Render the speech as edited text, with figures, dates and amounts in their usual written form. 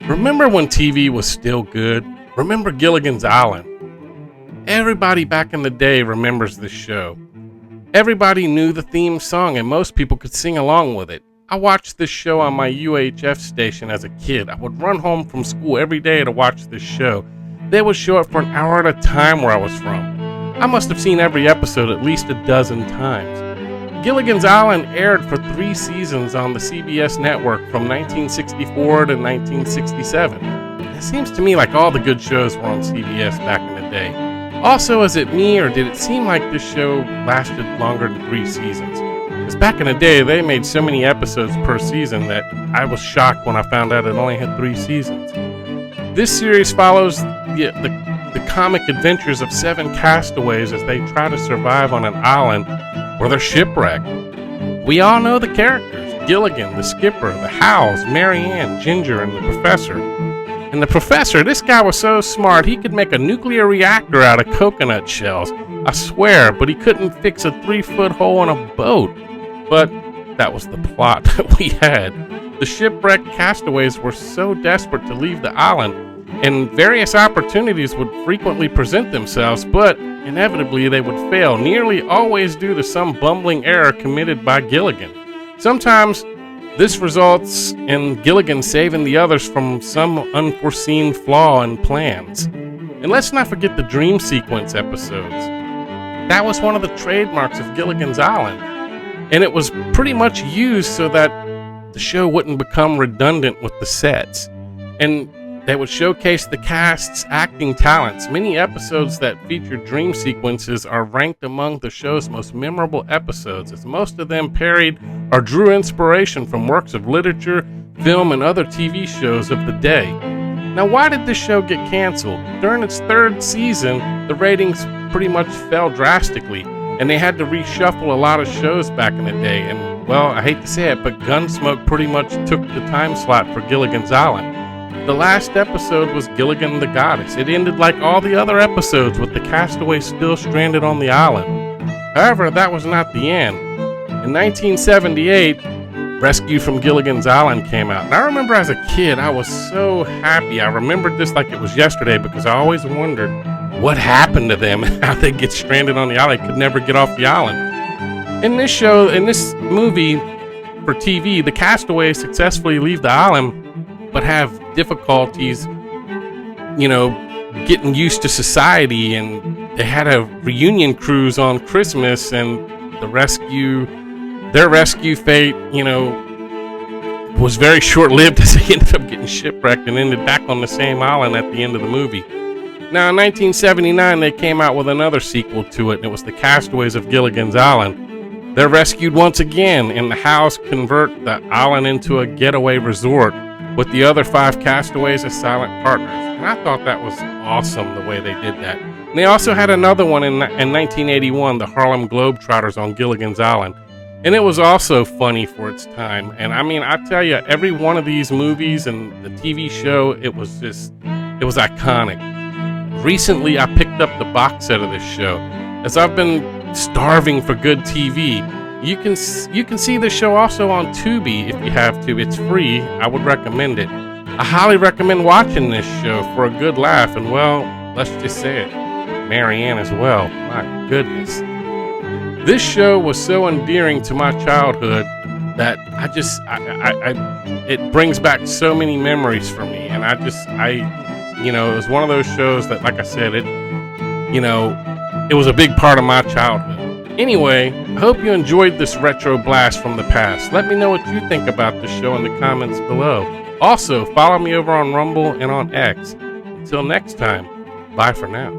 Remember when TV was still good? Remember Gilligan's Island? Everybody back in the day remembers this show. Everybody knew the theme song and most people could sing along with it. I watched this show on my UHF station as a kid. I would run home from school every day to watch this show. They would show it for an hour at a time where I was from. I must have seen every episode at least a dozen times. Gilligan's Island aired for 3 seasons on the CBS network from 1964 to 1967. It seems to me like all the good shows were on CBS back in the day. Also, is it me or did it seem like this show lasted longer than 3 seasons? Because back in the day, they made so many episodes per season that I was shocked when I found out it only had 3 seasons. This series follows the comic adventures of 7 castaways as they try to survive on an island where they're shipwrecked. We all know the characters: Gilligan, the skipper, the Howes, Mary Ann, Ginger, and the professor. And the professor, this guy was so smart he could make a nuclear reactor out of coconut shells. I swear, but he couldn't fix a 3-foot hole in a boat. But that was the plot that we had. The shipwrecked castaways were so desperate to leave the island, and various opportunities would frequently present themselves, but inevitably they would fail, nearly always due to some bumbling error committed by Gilligan. Sometimes this results in Gilligan saving the others from some unforeseen flaw in plans. And let's not forget the dream sequence episodes. That was one of the trademarks of Gilligan's Island, and it was pretty much used so that the show wouldn't become redundant with the sets. And they would showcase the cast's acting talents. Many episodes that feature dream sequences are ranked among the show's most memorable episodes, as most of them parodied or drew inspiration from works of literature, film, and other TV shows of the day. Now, why did this show get canceled? During its 3rd season, the ratings pretty much fell drastically, and they had to reshuffle a lot of shows back in the day. And, well, I hate to say it, but Gunsmoke pretty much took the time slot for Gilligan's Island. The last episode was Gilligan the Goddess. It ended like all the other episodes with the castaways still stranded on the island. However, that was not the end. In 1978, Rescue from Gilligan's Island came out. And I remember as a kid, I was so happy. I remembered this like it was yesterday because I always wondered what happened to them, how they get stranded on the island, could never get off the island. In this movie for TV, the castaways successfully leave the island but have difficulties, getting used to society, and they had a reunion cruise on Christmas, and their rescue fate, was very short-lived as they ended up getting shipwrecked and ended back on the same island at the end of the movie. Now, in 1979, they came out with another sequel to it, and it was The Castaways of Gilligan's Island. They're rescued once again, and the Howes convert the island into a getaway resort, with the other 5 castaways as silent partners. And I thought that was awesome the way they did that. And they also had another one in 1981, the Harlem Globetrotters on Gilligan's Island. And it was also funny for its time. And I mean, I tell you, every one of these movies and the TV show, it was iconic. Recently, I picked up the box set of this show, as I've been starving for good TV. You can see this show also on Tubi if you have to. It's free. I would recommend it. I highly recommend watching this show for a good laugh, and well, let's just say it, Mary Ann as well. My goodness. This show was so endearing to my childhood that it brings back so many memories for me, and it was one of those shows that, like I said, it was a big part of my childhood. Anyway, I hope you enjoyed this retro blast from the past. Let me know what you think about the show in the comments below. Also, follow me over on Rumble and on X. Until next time, bye for now.